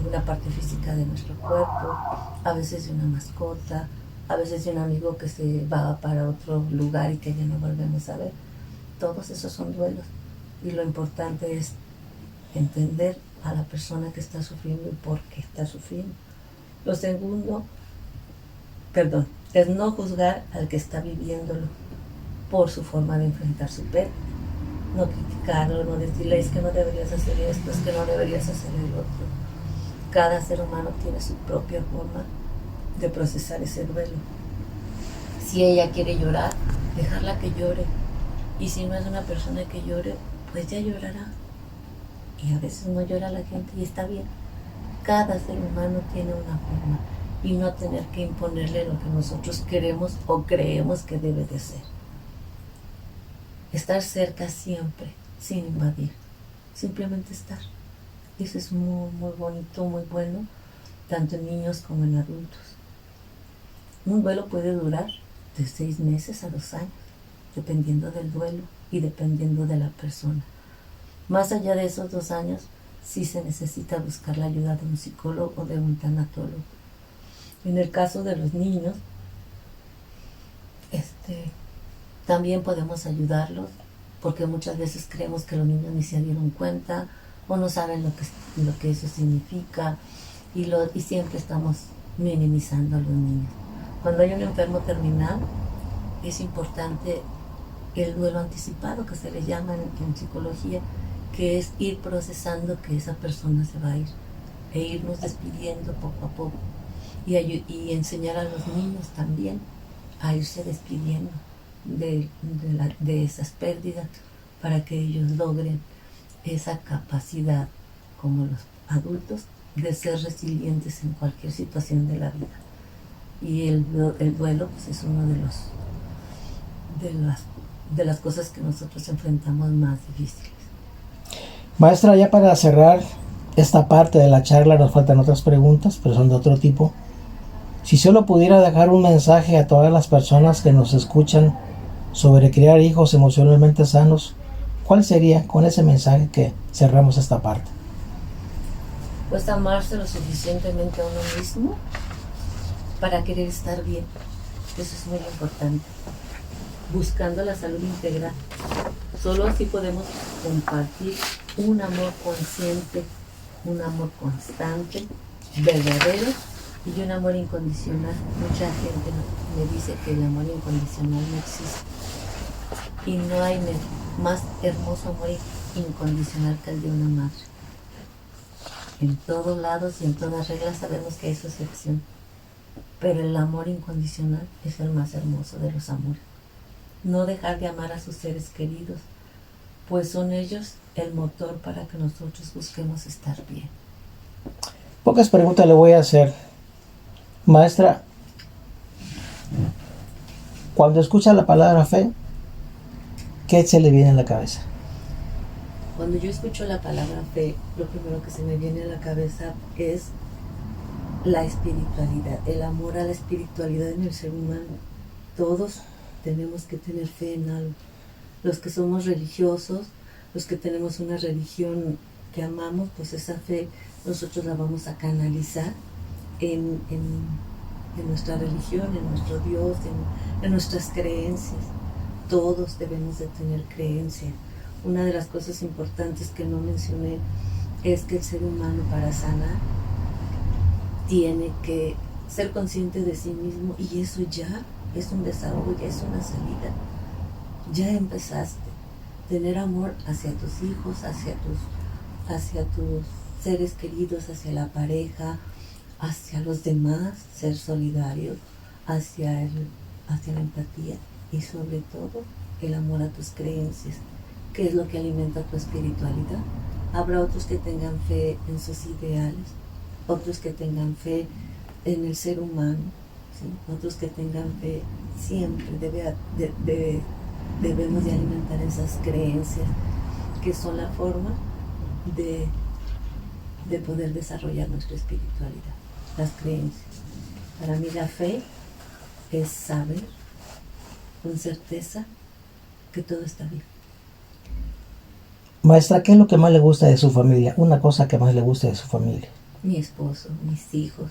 [SPEAKER 2] una parte física de nuestro cuerpo, a veces de una mascota, a veces de un amigo que se va para otro lugar y que ya no volvemos a ver. Todos esos son duelos y lo importante es entender a la persona que está sufriendo y por qué está sufriendo. Lo segundo, es no juzgar al que está viviéndolo por su forma de enfrentar su pérdida. No criticarlo, no decirle es que no deberías hacer esto, es que no deberías hacer el otro. Cada ser humano tiene su propia forma de procesar ese duelo. Si ella quiere llorar, dejarla que llore. Y si no es una persona que llore, pues ya llorará. Y a veces no llora la gente y está bien. Cada ser humano tiene una forma y no tener que imponerle lo que nosotros queremos o creemos que debe de ser. Estar cerca siempre, sin invadir. Simplemente estar. Eso es muy, muy bonito, muy bueno, tanto en niños como en adultos. Un duelo puede durar de 6 meses a 2 años, dependiendo del duelo y dependiendo de la persona. Más allá de esos 2 años, sí se necesita buscar la ayuda de un psicólogo o de un tanatólogo. En el caso de los niños, también podemos ayudarlos, porque muchas veces creemos que los niños ni se dieron cuenta o no saben lo que eso significa y siempre estamos minimizando a los niños. Cuando hay un enfermo terminal, es importante el duelo anticipado, que se le llama en psicología, que es ir procesando que esa persona se va a ir e irnos despidiendo poco a poco y enseñar a los niños también a irse despidiendo de esas pérdidas para que ellos logren esa capacidad como los adultos de ser resilientes en cualquier situación de la vida. Y el duelo pues, es uno de las cosas que nosotros enfrentamos más difíciles.
[SPEAKER 1] Maestra, ya para cerrar esta parte de la charla nos faltan otras preguntas, pero son de otro tipo. Si solo pudiera dejar un mensaje a todas las personas que nos escuchan sobre criar hijos emocionalmente sanos, ¿cuál sería con ese mensaje que cerramos esta parte?
[SPEAKER 2] Pues amarse lo suficientemente a uno mismo para querer estar bien. Eso es muy importante. Buscando la salud integral. Solo así podemos compartir un amor consciente, un amor constante, verdadero y un amor incondicional. Mucha gente me dice que el amor incondicional no existe. Y no hay más hermoso amor incondicional que el de una madre. En todos lados y en todas reglas sabemos que eso es excepción. Pero el amor incondicional es el más hermoso de los amores. No dejar de amar a sus seres queridos, pues son ellos el motor para que nosotros busquemos estar bien.
[SPEAKER 1] Pocas preguntas le voy a hacer. Maestra, cuando escucha la palabra fe, ¿qué se le viene a la cabeza?
[SPEAKER 2] Cuando yo escucho la palabra fe, lo primero que se me viene a la cabeza es la espiritualidad, el amor a la espiritualidad en el ser humano. Todos tenemos que tener fe en algo. Los que somos religiosos, los que tenemos una religión que amamos, pues esa fe nosotros la vamos a canalizar en nuestra religión, en nuestro Dios, en nuestras creencias. Todos debemos de tener creencia. Una de las cosas importantes que no mencioné es que el ser humano, para sanar, tiene que ser consciente de sí mismo, y eso ya es un desahogo, ya es una salida. Ya empezaste. Tener amor hacia tus hijos, hacia tus seres queridos, hacia la pareja, hacia los demás, ser solidarios, hacia la empatía y sobre todo el amor a tus creencias, que es lo que alimenta tu espiritualidad. Habrá otros que tengan fe en sus ideales, otros que tengan fe en el ser humano, ¿sí? Otros que tengan fe. Siempre debemos de alimentar esas creencias que son la forma de de poder desarrollar nuestra espiritualidad, las creencias. Para mí la fe es saber con certeza que todo está bien.
[SPEAKER 1] Maestra, ¿qué es lo que más le gusta de su familia? Una cosa que más le gusta de su familia.
[SPEAKER 2] Mi esposo, mis hijos,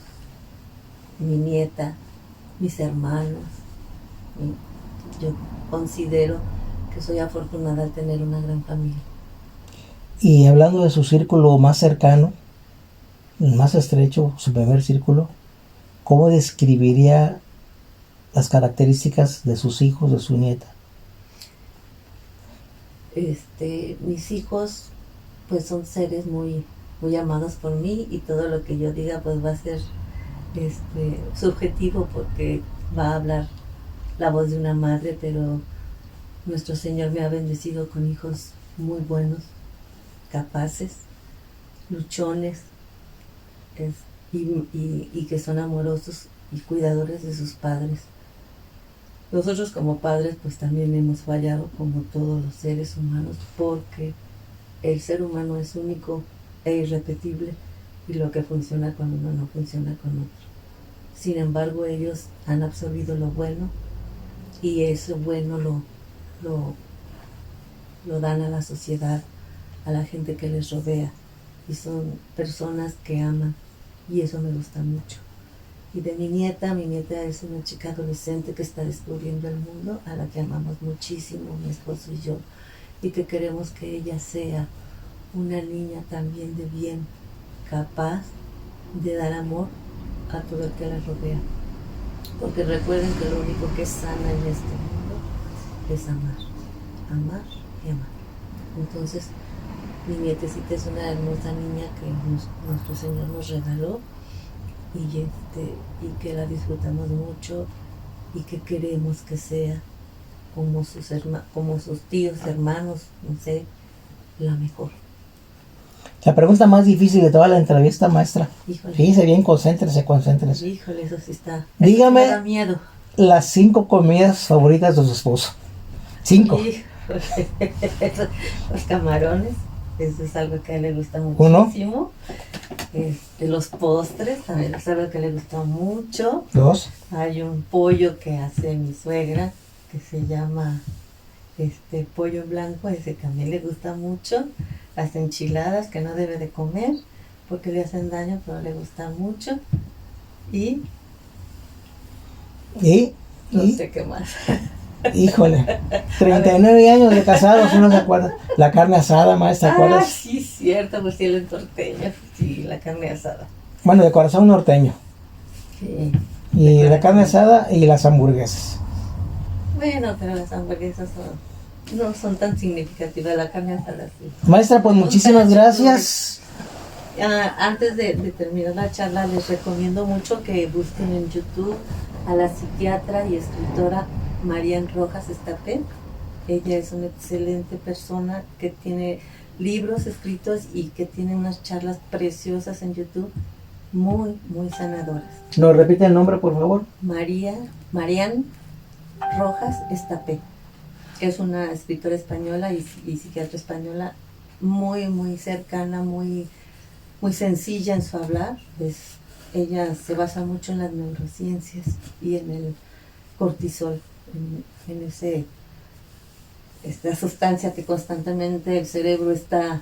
[SPEAKER 2] mi nieta, mis hermanos. Yo considero que soy afortunada al tener una gran familia.
[SPEAKER 1] Y hablando de su círculo más cercano, más estrecho, su primer círculo, ¿cómo describiría las características de sus hijos, de su nieta?
[SPEAKER 2] Mis hijos pues son seres muy, muy amados por mí, y todo lo que yo diga pues va a ser subjetivo, porque va a hablar la voz de una madre, pero nuestro Señor me ha bendecido con hijos muy buenos, capaces, luchones, y que son amorosos y cuidadores de sus padres. Nosotros como padres pues también hemos fallado, como todos los seres humanos, porque el ser humano es único e irrepetible, y lo que funciona con uno no funciona con otro. Sin embargo, ellos han absorbido lo bueno, y eso bueno lo dan a la sociedad, a la gente que les rodea, y son personas que aman, y eso me gusta mucho. Y de mi nieta es una chica adolescente que está descubriendo el mundo, a la que amamos muchísimo, mi esposo y yo, y que queremos que ella sea una niña también de bien, capaz de dar amor a todo el que la rodea. Porque recuerden que lo único que sana en este mundo es amar, amar y amar. Entonces, mi nietecita es una hermosa niña que nuestro Señor nos regaló, y que la disfrutamos mucho, y que queremos que sea como sus tíos, hermanos, no sé, la mejor.
[SPEAKER 1] La pregunta más difícil de toda la entrevista, maestra.
[SPEAKER 2] Híjole.
[SPEAKER 1] Fíjese bien, concéntrese.
[SPEAKER 2] Híjole, eso sí está.
[SPEAKER 1] Dígame,
[SPEAKER 2] me da miedo.
[SPEAKER 1] Las 5 comidas favoritas de su esposo. 5.
[SPEAKER 2] Los camarones, eso es algo que a él le gusta muchísimo. 1. Los postres, también es algo que le gusta mucho.
[SPEAKER 1] 2.
[SPEAKER 2] Hay un pollo que hace mi suegra, que se llama pollo en blanco, ese que a mí le gusta mucho. Las enchiladas, que no debe de comer porque le hacen daño, pero le gustan mucho. Y no sé qué más.
[SPEAKER 1] Híjole, 39 años de casados, uno se acuerda. La carne asada, maestra, ¿te acuerdas?
[SPEAKER 2] Sí, cierto, pues sí, el norteño, sí, la carne asada.
[SPEAKER 1] Bueno, de corazón norteño.
[SPEAKER 2] Sí.
[SPEAKER 1] Y la carne asada y las hamburguesas.
[SPEAKER 2] Bueno, pero las hamburguesas no son tan significativas, la carne asada sí.
[SPEAKER 1] Maestra, pues muchísimas gracias.
[SPEAKER 2] Antes de terminar la charla, les recomiendo mucho que busquen en YouTube a la psiquiatra y escritora Marian Rojas Estapé. Ella es una excelente persona que tiene libros escritos y que tiene unas charlas preciosas en YouTube, muy, muy sanadoras.
[SPEAKER 1] ¿Nos repite el nombre, por favor?
[SPEAKER 2] Marian Rojas Estapé. Es una escritora española y psiquiatra española, muy, muy cercana, muy, muy sencilla en su hablar. Ella se basa mucho en las neurociencias y en el cortisol, en esta sustancia que constantemente el cerebro está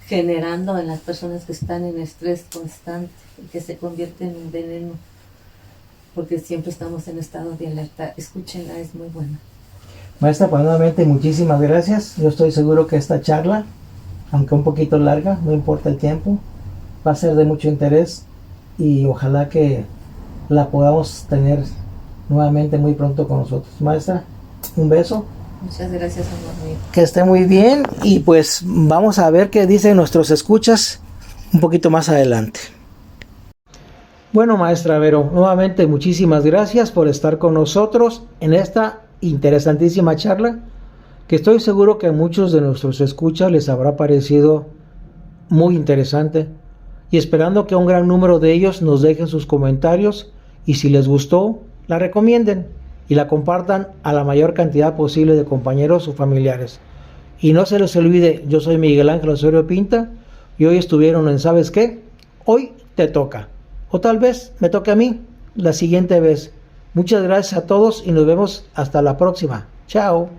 [SPEAKER 2] generando en las personas que están en estrés constante y que se convierte en un veneno, porque siempre estamos en estado de alerta. Escúchenla, es muy buena.
[SPEAKER 1] Maestra, pues nuevamente muchísimas gracias. Yo estoy seguro que esta charla, aunque un poquito larga, no importa el tiempo, va a ser de mucho interés, y ojalá que la podamos tener nuevamente muy pronto con nosotros. Maestra, un beso.
[SPEAKER 2] Muchas gracias, amor mío.
[SPEAKER 1] Que esté muy bien, y pues vamos a ver qué dicen nuestros escuchas un poquito más adelante. Bueno, maestra Vero, nuevamente muchísimas gracias por estar con nosotros en esta interesantísima charla, que estoy seguro que a muchos de nuestros escuchas les habrá parecido muy interesante, y esperando que un gran número de ellos nos dejen sus comentarios, y si les gustó, la recomienden y la compartan a la mayor cantidad posible de compañeros o familiares. Y no se les olvide, yo soy Miguel Ángel Osorio Pinta, y hoy estuvieron en ¿sabes qué? Hoy te toca. O tal vez me toque a mí la siguiente vez. Muchas gracias a todos y nos vemos hasta la próxima. Chao.